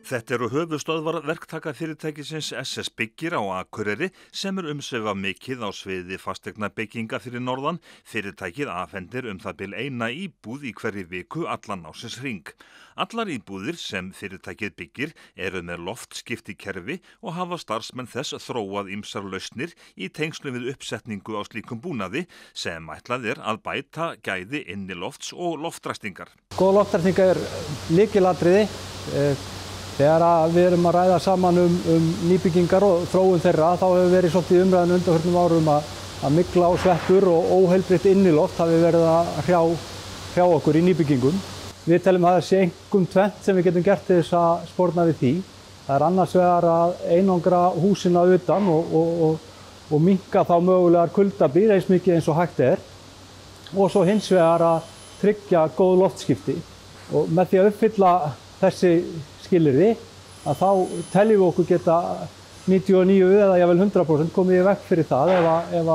Þetta eru höfuðstöðvar verktakafyrirtækisins SS Byggir á Akureyri sem umsvifa mikið á sviði fasteignabygginga fyrir norðan. Fyrirtækið afhendir það bil eina íbúð í hverri viku allan ársins hring. Allar íbúðir sem fyrirtækið byggir eru með loftskiptikerfi og hafa starfsmenn þess þróað ýmsar lausnir í tengslum við uppsetningu á slíkum búnaði sem ætlað að bæta gæði innilofts og loftræstingar. Góð loftræsting lykilatriði. Þegar við erum að ræða saman nýbyggingar og þróun þeirra, þá hefur verið svolítið umræðan undanförnum árum að mygla og sveppur og óheilbrigt inniloft hafi verið að hrjá okkur í nýbyggingum. Við teljum að það sé einkum tvennt sem við getum gert til þess að sporna við því. Það er annars vegar að einangra húsin að utan og minnka þá mögulegar kuldabýr eins mikið eins og hægt er. Og svo hins vegar að tryggja góð loftskipti. Og með því að uppfylla þessi skilyrði að þá teljum við okkur geta 99 eða jafnvel 100% komið í veg fyrir það ef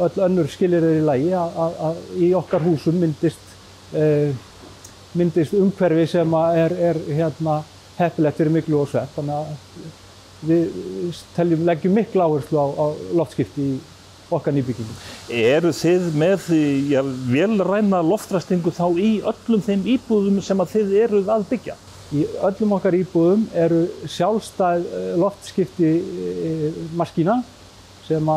öll önnur skilyrði í lagi að í okkar húsum myndist umhverfi sem er heppilegt fyrir myglu og svepp. Þannig að við leggjum mikla áherslu á loftskipti í okkar nýbyggingum. Eru þið með vélræna loftræstingu þá í öllum þeim íbúðum sem að þið eruð að byggja? Í öllum okkar íbúðum eru sjálfstæð loftskipti maskína sem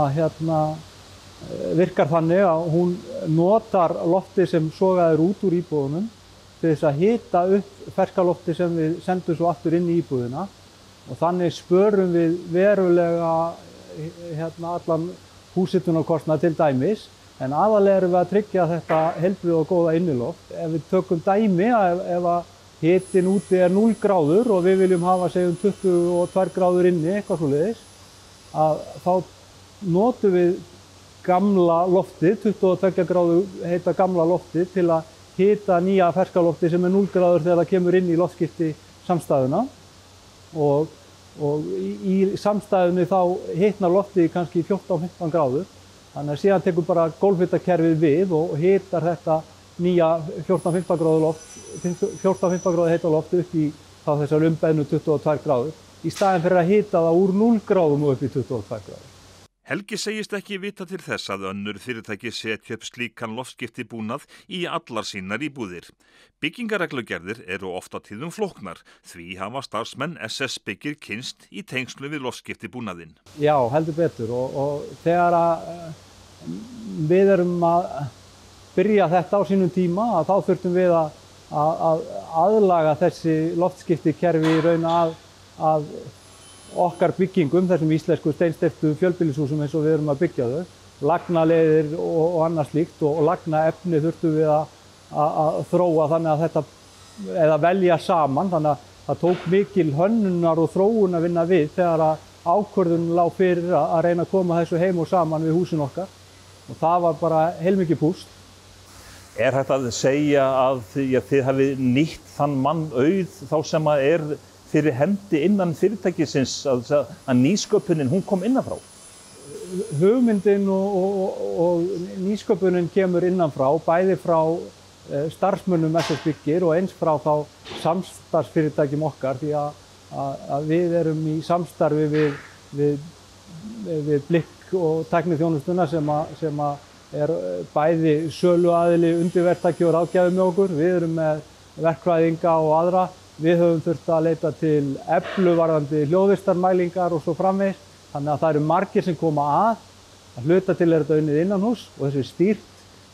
virkar þannig að hún notar lofti sem sogað út úr íbúðunum til þess að hita upp ferska lofti sem við sendum svo aftur inn í íbúðina og þannig spörum við verulega allan húshitunarkostnað til dæmis en aðalega erum við að tryggja þetta heilbrigða og góða inniloft. Ef við tökum dæmi ef hitin úti 0 gráður og við viljum hafa segjum 22 gráður inni, eitthvað svoleiðis, að þá notum við gamla loftið, 22 gráðu heita gamla loftið til að hita nýja ferska loftið sem 0 gráður þegar það kemur inn í loftskipti samstæðuna og í samstæðunni þá hitnar loftið kannski 14-15 gráður, þannig að síðan tekur bara gólfhitakerfið við og hitar þetta nýja 14-15 gráðu heita loft upp í þessar umbeðnu 22 gráður í staðinn fyrir að hita það úr 0 gráðum og upp í 22 gráður. Helgi segist ekki vita til þess að önnur fyrirtæki setja upp slíkan loftskiptibúnað í allar sínar íbúðir. Byggingareglugerðir eru oft á tíðum flóknar, því hafa starfsmenn SS Byggir kynnst í tengslu við loftskiptibúnaðinn. Já, heldur betur og þegar við erum að byrja þetta á sínum tíma að þá þurftum við að aðlaga þessi loftskiptikerfi í raun að okkar byggingum, þessum íslensku steinsteyptu fjölbýlishúsum eins og við erum að byggja þau. Lagnaleiðir og annað slíkt og lagnaefni þurftum við að þróa þannig að þetta, eða velja saman, þannig að það tók mikil hönnunar og þróun að vinna við þegar að ákvörðun lá fyrir að reyna að koma þessu heim og saman við húsin okkar og það var bara heilmikið púsl. Er hægt að segja að þið hafi nýtt þann mannauð þá sem er fyrir hendi innan fyrirtækisins að nýsköpunin hún kom innanfrá? Hugmyndin og nýsköpunin kemur innanfrá, bæði frá starfsmönnum SS Byggir og eins frá þá samstarfsfyrirtækjum okkar því að við erum í samstarfi við Blikk og tækniþjónustuna sem er bæði söluaðili, undirverktaki og ráðgjafi með okkur. Við erum með verkfræðinga og aðra. Við höfum þurft að leita til Eflu varðandi hljóðvistarmælingar og svo framvegis. Þannig að það eru margir sem koma að hluta til þetta unnið innanhús og þessi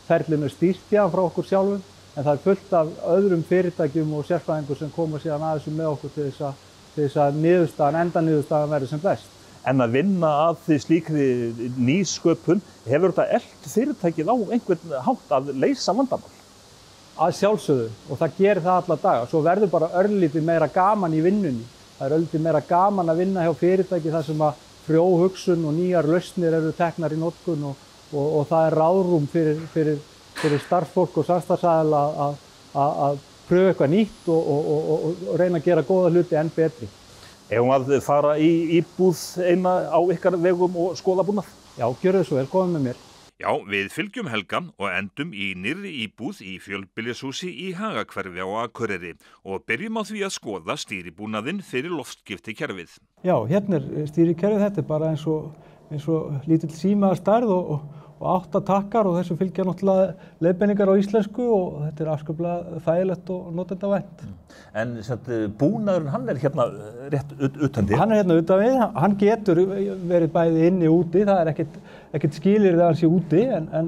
ferlinu stýrt frá okkur sjálfum. En það er fullt af öðrum fyrirtækjum og sérfræðingur sem koma síðan að þessu með okkur til þess að endaniðurstaðan verði sem best. En að vinna að því slíkri nýsköpun, hefur þetta elt fyrirtækið á einhvern hátt að leysa vandamál? Að sjálfsögðu og það gerir það alla daga. Svo verður bara örlítið meira gaman í vinnunni. Það er örlítið meira gaman að vinna hjá fyrirtæki þar sem að frjó hugsun og nýjar lausnir eru teknar í notkun og það er ráðrúm fyrir starfsfólk og samstarfsaðila að pröfa eitthvað nýtt og reyna að gera góða hluti enn betri. Eigum að fara í íbúð eina á ykkar vegum og skoða búnað? Já, gjörðu svo vel, komið með mér. Já, við fylgjum Helga og endum í nýrri íbúð í fjölbýlishúsi í Hagahverfi á Akureyri og byrjum á því að skoða stýribúnaðinn fyrir loftskiptakerfið. Já, hérna stýrikerfið, þetta bara eins og lítill síma að stærð og 8 takkar og þessu fylgja náttúrulega leiðbeiningar á íslensku og þetta afskaplega þægilegt og notendavænt. En búnaðurinn, hann hérna rétt utan við? Hann hérna utan við, hann getur verið bæði inni og úti, það ekkert skilyrði að hann sé úti, en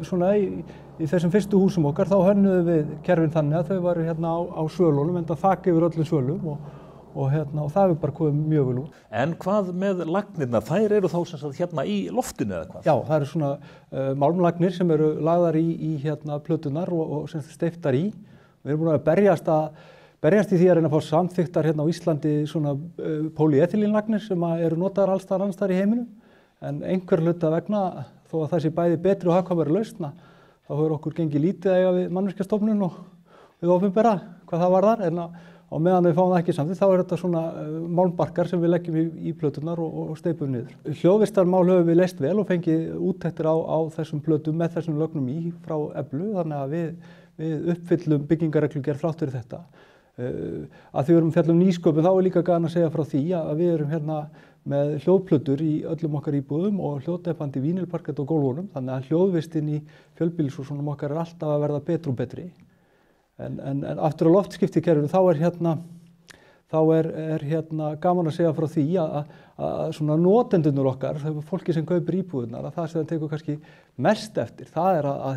svona í þessum fyrstu húsum okkar þá hönnuðum við kerfin þannig að þau varu hérna á svölunum, enda þak yfir öllum svölum og það hefur bara komið mjög vel út. En hvað með lagnirnar? Þær eru þá sem sagt hérna í loftinu eða hvað? Já, það eru svona málmlagnir sem eru lagðar í hérna plötunar og sem steyptar í. Við erum búin að berjast í því að reyna að fá samþykktar hérna á Íslandi svona polyethylínlagnir sem eru notaðar alls staðar annars staðar í heiminum. En einhver hluta vegna, þó að það sé bæði betri og hagkvæmari lausna, þá hefur okkur gengið lítið að eiga við Mannvirkjastofnun og við opinbera hvað það varðar. En á meðan við fáum það ekki samþykkt, þá þetta svona málmbarkar sem við leggjum í plötunar og steypum niður. Hljóðvistarmál höfum við leyst vel og fengið úttektir á þessum plötum með þessum lögnum frá Eflu, þannig að við uppfyllum byggingarreglugerð þrátt fyrir þetta. Að því við erum fjallum nýsköpun, þá líka gaman að segja frá því að við erum hérna með hljóðplötur í öllum okkar íbúðum og hljóðdempandi vínilparkett og gólfunum, þannig að hljóðvistin í fjölbýlishúsunum okkar alltaf að verða betri og betri. En aftur á loftskiptakerfinu þá er gaman að segja frá því að svona notendurnir okkar, fólki sem kaupir íbúðirnar, að það sem það tekur kannski mest eftir, það er að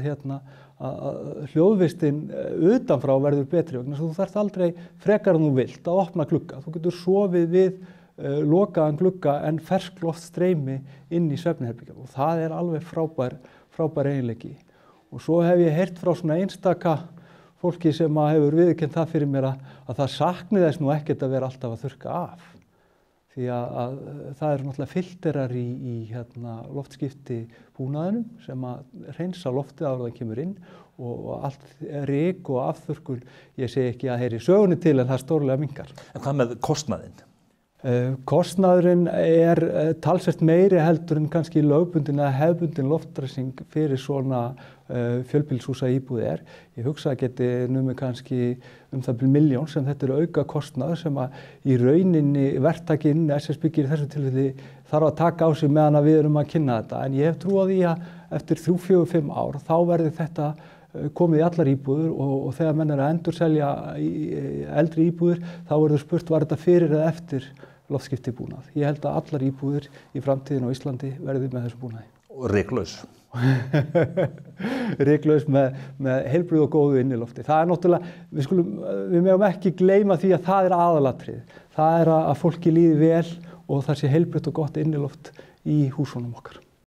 hljóðvistin utanfrá verður betri vegna þess að þú þarft aldrei frekar en þú vilt að opna glugga. Þú getur sofið við lokaðan glugga en fersk loftstreymi inn í svefnherbergið og það er alveg frábær eiginleiki. Og svo hef ég heyrt frá svona einstaka fólki sem hefur viðurkennt það fyrir mér að það sakni þess nú ekkert að vera alltaf að þurrka af. Því að það eru náttúrulega filterar í loftskipti búnaðinum sem að hreinsa loftið áður en það kemur inn og allt ryk og afþurrkun, ég segi ekki að heyri sögunni til en það stórlega minnkar. En hvað með kostnaðinn? Kostnaðurinn er talsvert meiri heldur en kannski lögbundin eða hefbundin loftræsing fyrir svona fjölbýlishúsa íbúð er. Ég hugsa að geti numið kannski það bil milljón sem þetta er auka kostnað sem að í rauninni verktakinn SS Byggir í þessu tilfelli þarf að taka á sig meðan að við erum að kynna þetta. En ég hef trú á því að eftir 3-4-5 ár þá verði þetta komið í allar íbúður og þegar menn eru að endurselja eldri íbúður þá verður spurt var þetta fyrir eða eftir loftskiptibúnað. Ég held að allar íbúðir í framtíðin á Íslandi verði með þessum búnaði. Og ryklaus? Ryklaus með heilbrigðu og góðu innilofti. Það er náttúrulega, við megum ekki gleyma því að það er aðalatrið. Það er að fólki líði vel og það sé heilbrigt og gott inniloft í húsunum okkar.